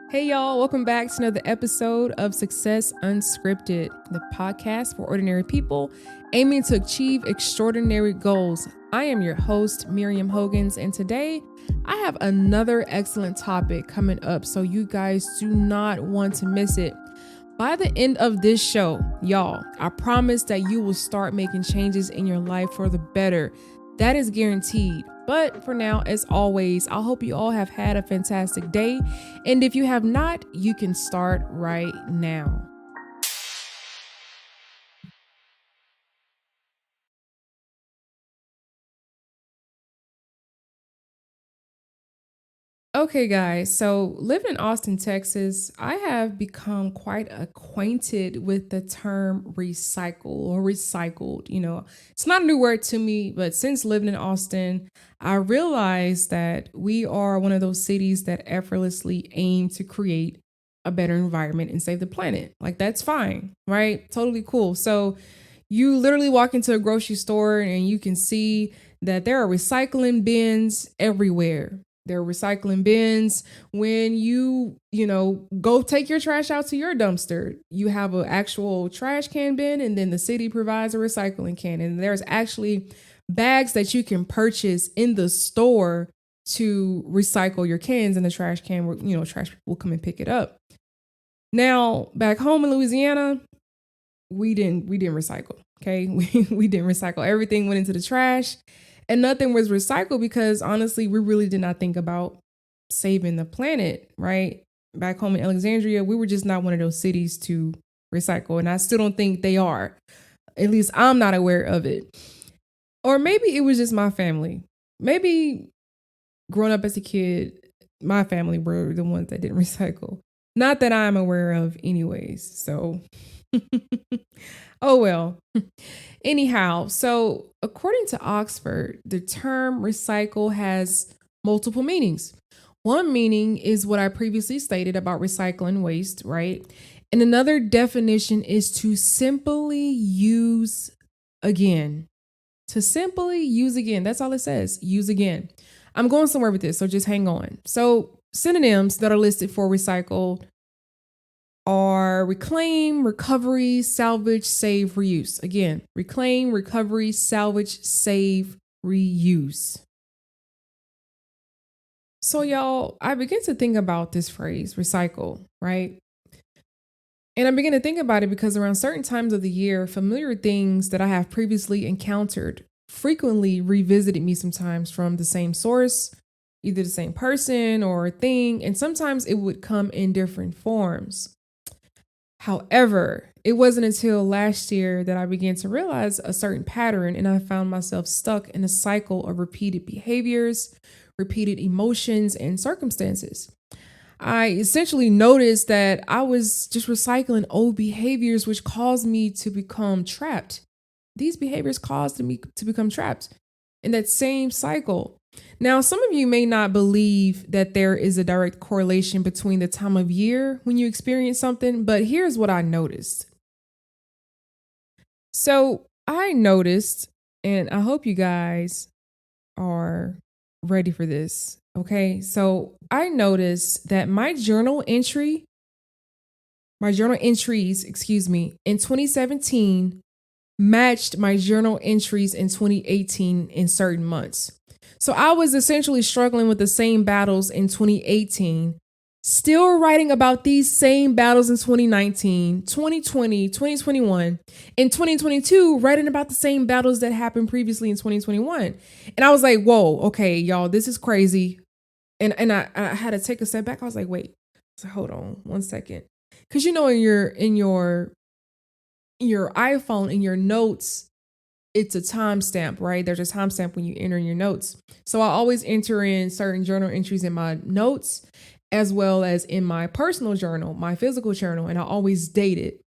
Hey y'all, welcome back to another episode of Success UnScripted, the podcast for ordinary people aiming to achieve extraordinary goals. I am your host, Miriam Hogans, and today I have another excellent topic coming up, so you guys do not want to miss it. By the end of this show, y'all, I promise that you will start making changes in your life for the better. That is guaranteed. But for now, as always, I hope you all have had a fantastic day. And if you have not, you can start right now. Okay, guys, so living in Austin, Texas, I have become quite acquainted with the term recycle or recycled. It's not a new word to me, but since living in Austin, I realized that we are one of those cities that effortlessly aim to create a better environment and save the planet. Like, that's fine, right? Totally cool. So, you literally walk into a grocery store and you can see that there are recycling bins everywhere. There are recycling bins when go take your trash out to your dumpster. You have an actual trash can bin, and then the city provides a recycling can. And there's actually bags that you can purchase in the store to recycle your cans in the trash can where, trash people will come and pick it up. Now, back home in Louisiana, we didn't recycle. Okay. We didn't recycle. Everything went into the trash and nothing was recycled because honestly, we really did not think about saving the planet, right? Back home in Alexandria, we were just not one of those cities to recycle. And I still don't think they are. At least I'm not aware of it. Or maybe it was just my family. Maybe growing up as a kid, my family were the ones that didn't recycle. Not that I'm aware of anyways. So oh, well. Anyhow, so according to Oxford, the term recycle has multiple meanings. One meaning is what I previously stated about recycling waste, right? And another definition is to simply use again. To simply use again. That's all it says. Use again. I'm going somewhere with this, so just hang on. So synonyms that are listed for recycle are reclaim, recovery, salvage, save, reuse. Again, reclaim, recovery, salvage, save, reuse. So, y'all, I begin to think about this phrase, recycle, right? And I begin to think about it because around certain times of the year, familiar things that I have previously encountered frequently revisited me sometimes from the same source, either the same person or thing, and sometimes it would come in different forms. However, it wasn't until last year that I began to realize a certain pattern, and I found myself stuck in a cycle of repeated behaviors, repeated emotions, and circumstances. I essentially noticed that I was just recycling old behaviors, which caused me to become trapped. These behaviors caused me to become trapped in that same cycle. Now, some of you may not believe that there is a direct correlation between the time of year when you experience something, but here's what I noticed. So I noticed, and I hope you guys are ready for this. Okay. So I noticed that my journal entries, in 2017 matched my journal entries in 2018 in certain months. So I was essentially struggling with the same battles in 2018, still writing about these same battles in 2019, 2020, 2021, in 2022, writing about the same battles that happened previously in 2021. And I was like, whoa, okay, y'all, this is crazy. And I had to take a step back. I was like, wait, so hold on 1 second. Cause in your iPhone, in your notes, it's a timestamp, right? There's a timestamp when you enter in your notes. So I always enter in certain journal entries in my notes, as well as in my personal journal, my physical journal, and I always date it.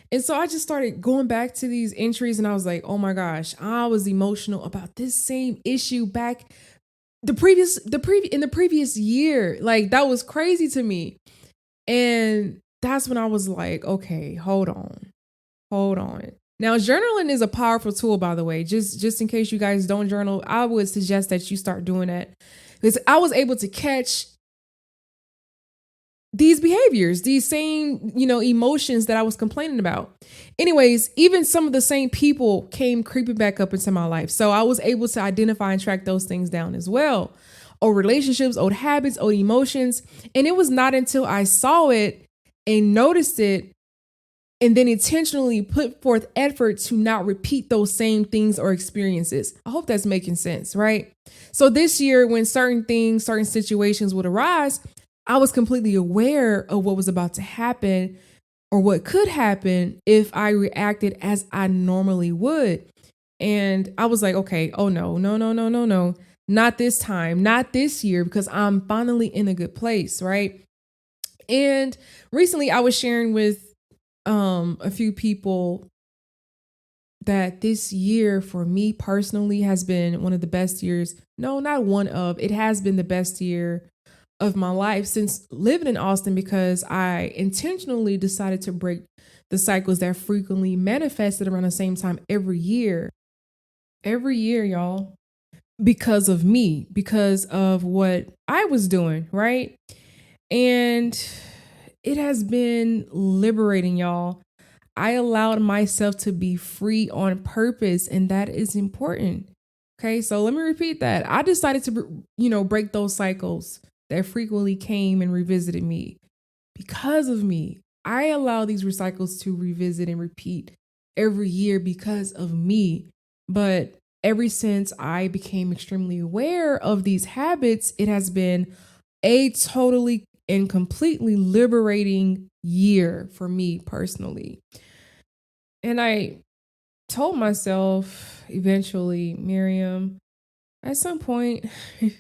And so I just started going back to these entries, and I was like, oh my gosh, I was emotional about this same issue back in the previous year. Like, that was crazy to me. And that's when I was like, okay, hold on. Now, journaling is a powerful tool, by the way. Just in case you guys don't journal, I would suggest that you start doing that, because I was able to catch these behaviors, these same, emotions that I was complaining about. Anyways, even some of the same people came creeping back up into my life. So I was able to identify and track those things down as well. Old relationships, old habits, old emotions. And it was not until I saw it and noticed it and then intentionally put forth effort to not repeat those same things or experiences. I hope that's making sense, right? So this year, when certain things, certain situations would arise, I was completely aware of what was about to happen or what could happen if I reacted as I normally would. And I was like, okay, oh no, no, no, no, no, no, not this time, not this year, because I'm finally in a good place, right? And recently I was sharing with a few people that this year for me personally has been one of the best years. No, not one of, it has been the best year of my life since living in Austin, because I intentionally decided to break the cycles that frequently manifested around the same time every year, y'all, because of me, because of what I was doing, right? And it has been liberating, y'all. I allowed myself to be free on purpose, and that is important. Okay, so let me repeat that. I decided to, break those cycles that frequently came and revisited me because of me. I allow these recycles to revisit and repeat every year because of me. But ever since I became extremely aware of these habits, it has been a totally and completely liberating year for me personally. And I told myself eventually, Miriam, at some point, you're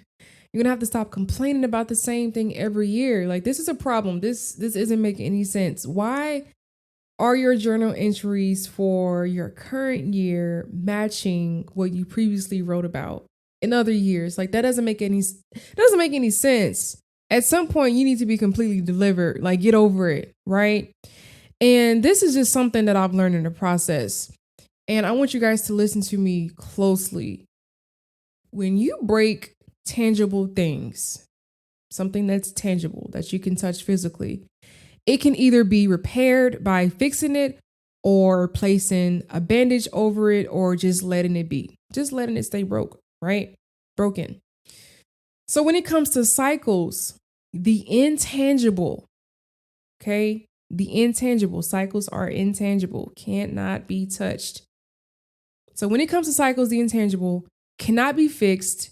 gonna have to stop complaining about the same thing every year. Like, this is a problem. This isn't making any sense. Why are your journal entries for your current year matching what you previously wrote about in other years? Like, that doesn't make any sense. At some point, you need to be completely delivered. Like, get over it, right? And this is just something that I've learned in the process. And I want you guys to listen to me closely. When you break tangible things, something that's tangible that you can touch physically, it can either be repaired by fixing it or placing a bandage over it or just letting it be, just letting it stay broken. So when it comes to cycles, the intangible, okay, the intangible cycles are intangible, cannot be touched. So when it comes to cycles, the intangible cannot be fixed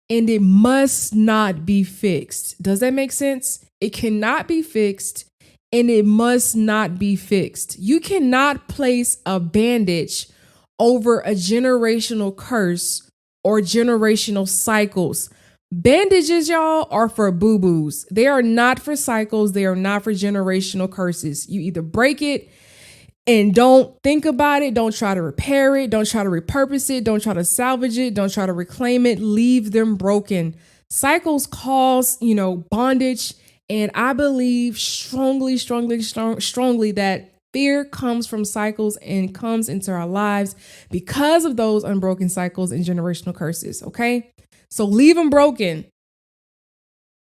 and it must not be fixed. Does that make sense? It cannot be fixed and it must not be fixed. You cannot place a bandage over a generational curse or generational cycles. Bandages, y'all, are for boo-boos. They are not for cycles. They are not for generational curses. You either break it and don't think about it. Don't try to repair it. Don't try to repurpose it. Don't try to salvage it. Don't try to reclaim it. Leave them broken. Cycles cause, bondage. And I believe strongly that fear comes from cycles and comes into our lives because of those unbroken cycles and generational curses. Okay. So leave them broken.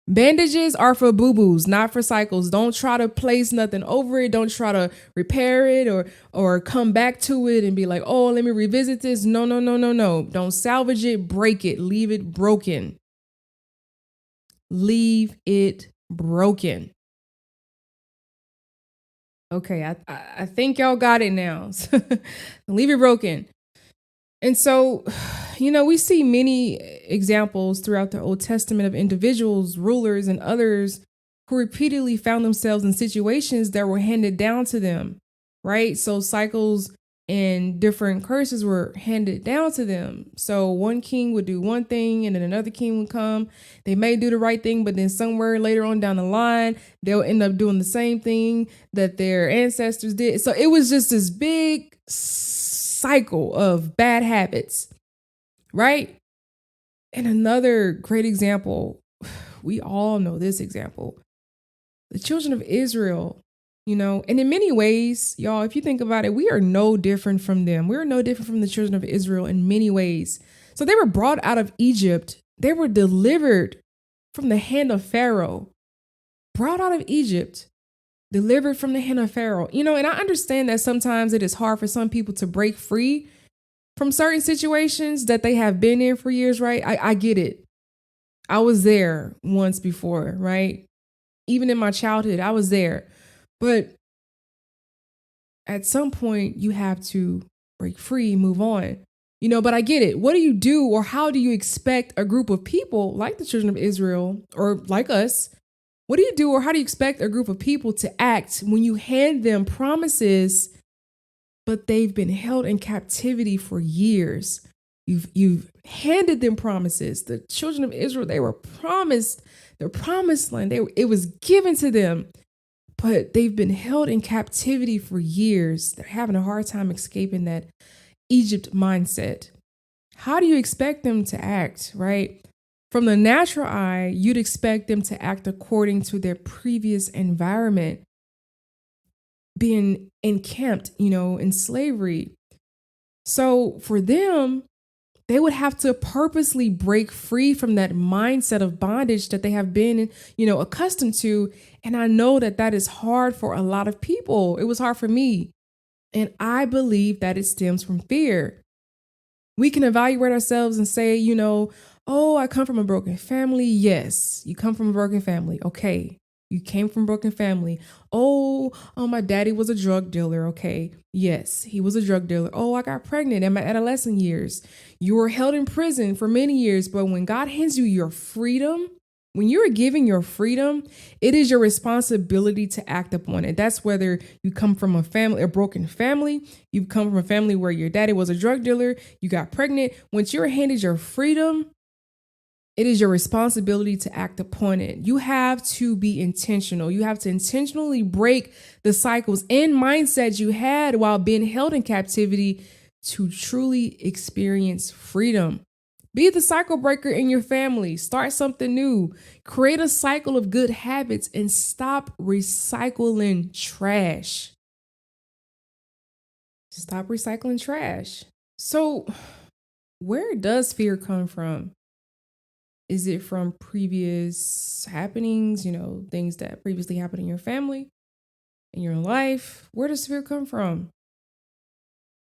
Bandages are for boo-boos, not for cycles. Don't try to place nothing over it. Don't try to repair it or come back to it and be like, oh, let me revisit this. No. Don't salvage it, break it, leave it broken. Leave it broken. Okay, I think y'all got it now. Leave it broken. And so, we see many examples throughout the Old Testament of individuals, rulers, and others who repeatedly found themselves in situations that were handed down to them, right? So cycles and different curses were handed down to them. So one king would do one thing and then another king would come. They may do the right thing, but then somewhere later on down the line, they'll end up doing the same thing that their ancestors did. So it was just this big cycle of bad habits, right? And another great example, we all know this example, the children of Israel, and in many ways, y'all, if you think about it, we are no different from them. We're no different from the children of Israel in many ways. So they were brought out of Egypt. They were delivered from the hand of Pharaoh, brought out of Egypt, delivered from the hand of Pharaoh. And I understand that sometimes it is hard for some people to break free from certain situations that they have been in for years, right? I get it. I was there once before, right? Even in my childhood, I was there. But at some point, you have to break free, move on. But I get it. What do you do, or how do you expect a group of people like the children of Israel or like us? What do you do, or how do you expect a group of people to act when you hand them promises, but they've been held in captivity for years? You've handed them promises. The children of Israel, they were promised their promised land. It was given to them, but they've been held in captivity for years. They're having a hard time escaping that Egypt mindset. How do you expect them to act, right? From the natural eye, you'd expect them to act according to their previous environment, being encamped, in slavery. So for them, they would have to purposely break free from that mindset of bondage that they have been, accustomed to. And I know that is hard for a lot of people. It was hard for me. And I believe that it stems from fear. We can evaluate ourselves and say, oh, I come from a broken family. Yes, you come from a broken family. Okay. You came from a broken family. Oh, my daddy was a drug dealer. Okay. Yes, he was a drug dealer. Oh, I got pregnant in my adolescent years. You were held in prison for many years. But when God hands you your freedom, when you're given your freedom, it is your responsibility to act upon it. That's whether you come from a broken family, you come from a family where your daddy was a drug dealer, you got pregnant. Once you're handed your freedom, it is your responsibility to act upon it. You have to be intentional. You have to intentionally break the cycles and mindsets you had while being held in captivity to truly experience freedom. Be the cycle breaker in your family. Start something new. Create a cycle of good habits and stop recycling trash. Stop recycling trash. So, where does fear come from? Is it from previous happenings, things that previously happened in your family, in your life? Where does fear come from?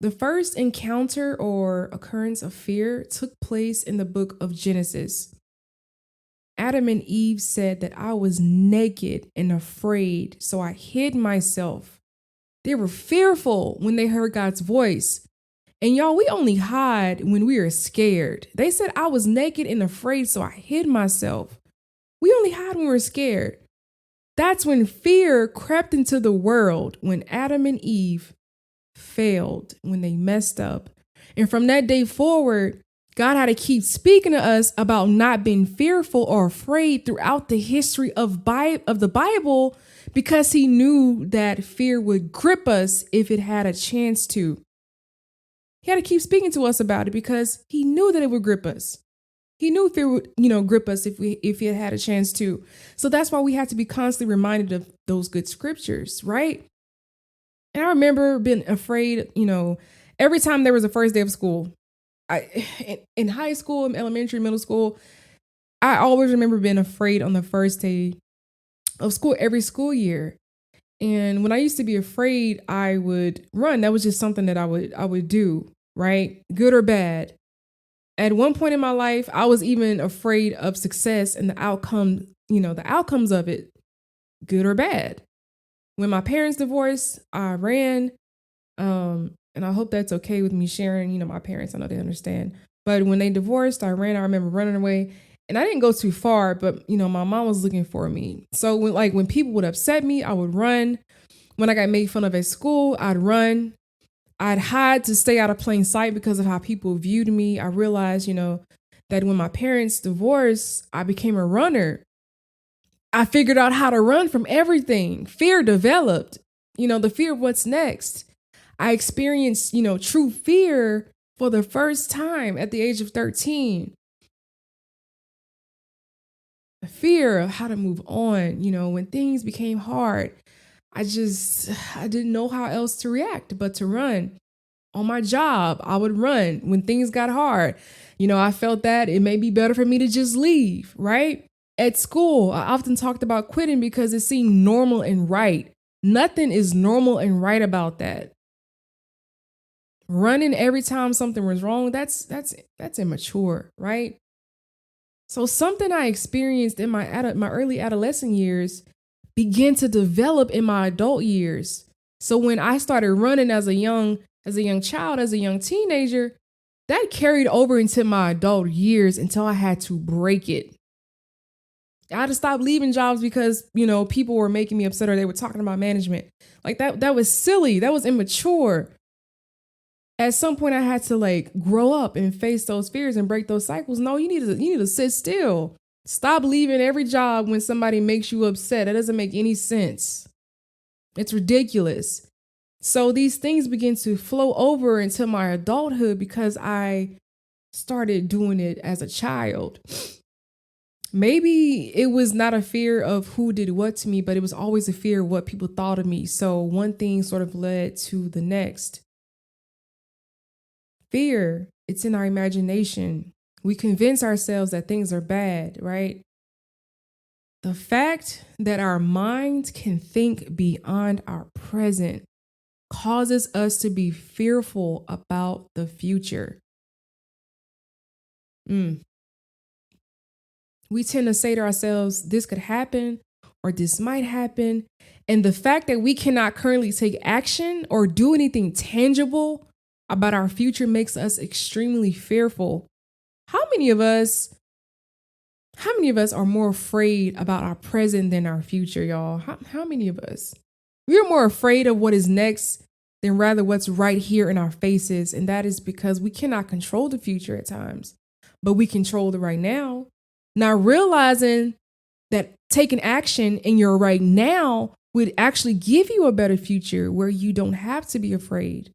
The first encounter or occurrence of fear took place in the book of Genesis. Adam and Eve said that I was naked and afraid, so I hid myself. They were fearful when they heard God's voice. And y'all, we only hide when we are scared. They said I was naked and afraid, so I hid myself. We only hide when we're scared. That's when fear crept into the world, when Adam and Eve failed, when they messed up. And from that day forward, God had to keep speaking to us about not being fearful or afraid throughout the history of the Bible, because he knew that fear would grip us if it had a chance to. He had to keep speaking to us about it because he knew that it would grip us. He knew fear would, grip us if it had a chance to. So that's why we have to be constantly reminded of those good scriptures, right? And I remember being afraid, every time there was a first day of school. In high school, in elementary, middle school, I always remember being afraid on the first day of school every school year. And when I used to be afraid, I would run. That was just something that I would do, right? Good or bad. At one point in my life, I was even afraid of success and the outcomes of it, good or bad. When my parents divorced, I ran. And I hope that's okay with me sharing, my parents, I know they understand. But when they divorced, I ran. I remember running away. And I didn't go too far, but, my mom was looking for me. So when people would upset me, I would run. When I got made fun of at school, I'd run. I'd hide to stay out of plain sight because of how people viewed me. I realized, that when my parents divorced, I became a runner. I figured out how to run from everything. Fear developed, the fear of what's next. I experienced, true fear for the first time at the age of 13. The fear of how to move on, when things became hard. I didn't know how else to react but to run. On my job, I would run when things got hard. I felt that it may be better for me to just leave, right? At school, I often talked about quitting because it seemed normal and right. Nothing is normal and right about that. Running every time something was wrong, that's immature, right? So something I experienced in my early adolescent years began to develop in my adult years. So when I started running as a young child, as a young teenager, that carried over into my adult years until I had to break it. I had to stop leaving jobs because, people were making me upset or they were talking about management. Like that was silly. That was immature. At some point I had to grow up and face those fears and break those cycles. No, you need to sit still. Stop leaving every job when somebody makes you upset. That doesn't make any sense. It's ridiculous. So these things begin to flow over into my adulthood because I started doing it as a child. Maybe it was not a fear of who did what to me, but it was always a fear of what people thought of me. So one thing sort of led to the next. Fear, it's in our imagination. We convince ourselves that things are bad, right? The fact that our minds can think beyond our present causes us to be fearful about the future. We tend to say to ourselves, this could happen or this might happen. And the fact that we cannot currently take action or do anything tangible about our future makes us extremely fearful. How many of us are more afraid about our present than our future, y'all? How many of us? We're more afraid of what is next than rather what's right here in our faces. And that is because we cannot control the future at times, but we control the right now. Now realizing that taking action in your right now would actually give you a better future where you don't have to be afraid.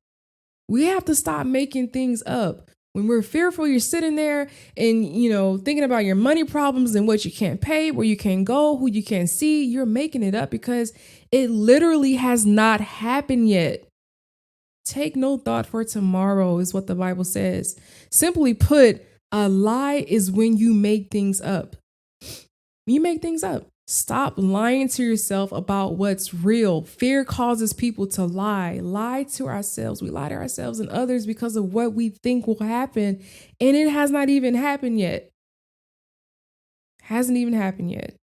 We have to stop making things up. When we're fearful, you're sitting there and, thinking about your money problems and what you can't pay, where you can't go, who you can't see. You're making it up because it literally has not happened yet. Take no thought for tomorrow is what the Bible says. Simply put, a lie is when you make things up. You make things up. Stop lying to yourself about what's real. Fear causes people to lie. Lie to ourselves. We lie to ourselves and others because of what we think will happen. And it has not even happened yet. Hasn't even happened yet.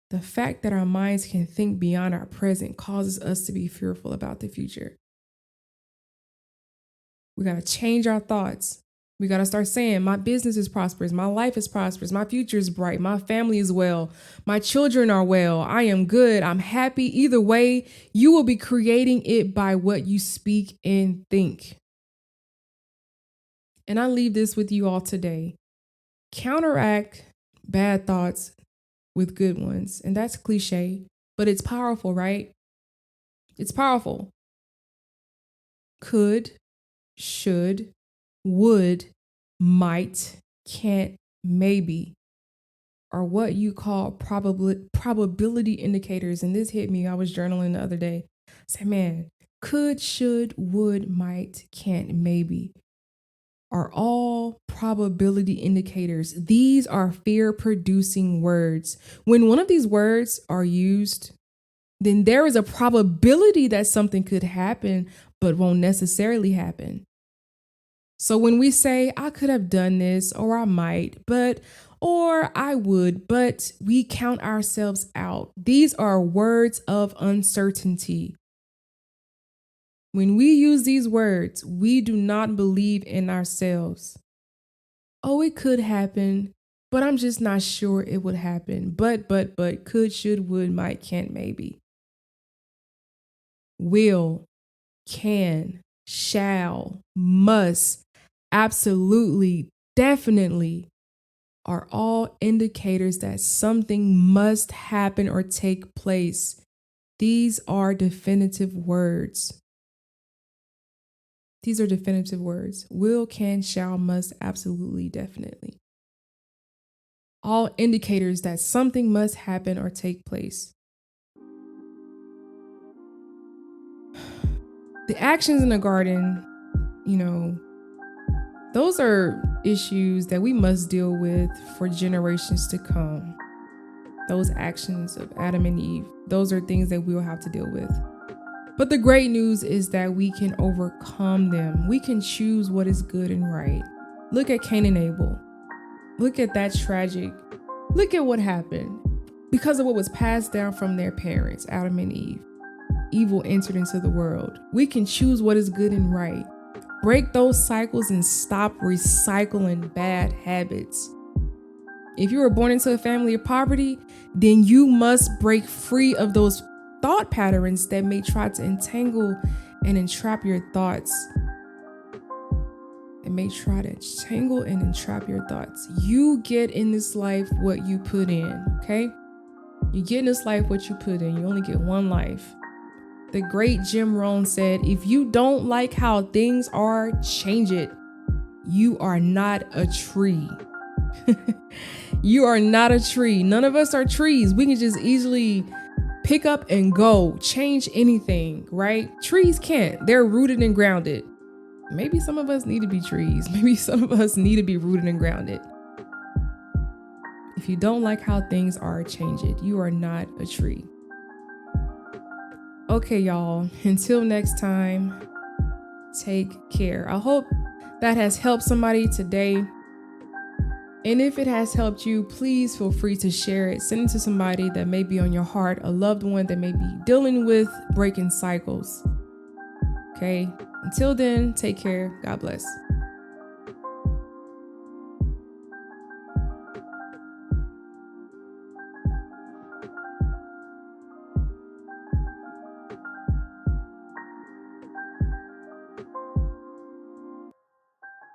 The fact that our minds can think beyond our present causes us to be fearful about the future. We got to change our thoughts. We got to start saying, my business is prosperous. My life is prosperous. My future is bright. My family is well. My children are well. I am good. I'm happy. Either way, you will be creating it by what you speak and think. And I leave this with you all today. Counteract bad thoughts with good ones. And that's cliche, but it's powerful, right? It's powerful. Could, should, would, might, can't, maybe are what you call probability indicators. And this hit me. I was journaling the other day. I said, man, could, should, would, might, can't, maybe are all probability indicators. These are fear-producing words. When one of these words are used, then there is a probability that something could happen, but won't necessarily happen. So when we say, I could have done this, or I might, or I would, but we count ourselves out. These are words of uncertainty. When we use these words, we do not believe in ourselves. Oh, it could happen, but I'm just not sure it would happen. But, could, should, would, might, can't, maybe. Will, can, shall, must, absolutely, definitely are all indicators that something must happen or take place. These are definitive words. These are definitive words. Will, can, shall, must, absolutely, definitely. All indicators that something must happen or take place. The actions in the garden, those are issues that we must deal with for generations to come. those actions of Adam and Eve, those are things that we'll have to deal with. But the great news is that we can overcome them. We can choose what is good and right. Look at Cain and Abel. Look at that tragic. Look at what happened. Because of what was passed down from their parents, Adam and Eve, evil entered into the world. We can choose what is good and right. Break those cycles and stop recycling bad habits. If you were born into a family of poverty, then you must break free of those thought patterns that may try to entangle and entrap your thoughts. It may try to entangle and entrap your thoughts. You get in this life what you put in, okay? You get in this life what you put in. You only get one life. The great Jim Rohn said, if you don't like how things are, change it. You are not a tree. You are not a tree. None of us are trees. We can just easily pick up and go, change anything, right? Trees can't. They're rooted and grounded. Maybe some of us need to be trees. Maybe some of us need to be rooted and grounded. If you don't like how things are, change it. You are not a tree. Okay, y'all. Until next time, take care. I hope that has helped somebody today. And if it has helped you, please feel free to share it. Send it to somebody that may be on your heart, a loved one that may be dealing with breaking cycles. Okay. Until then, take care. God bless.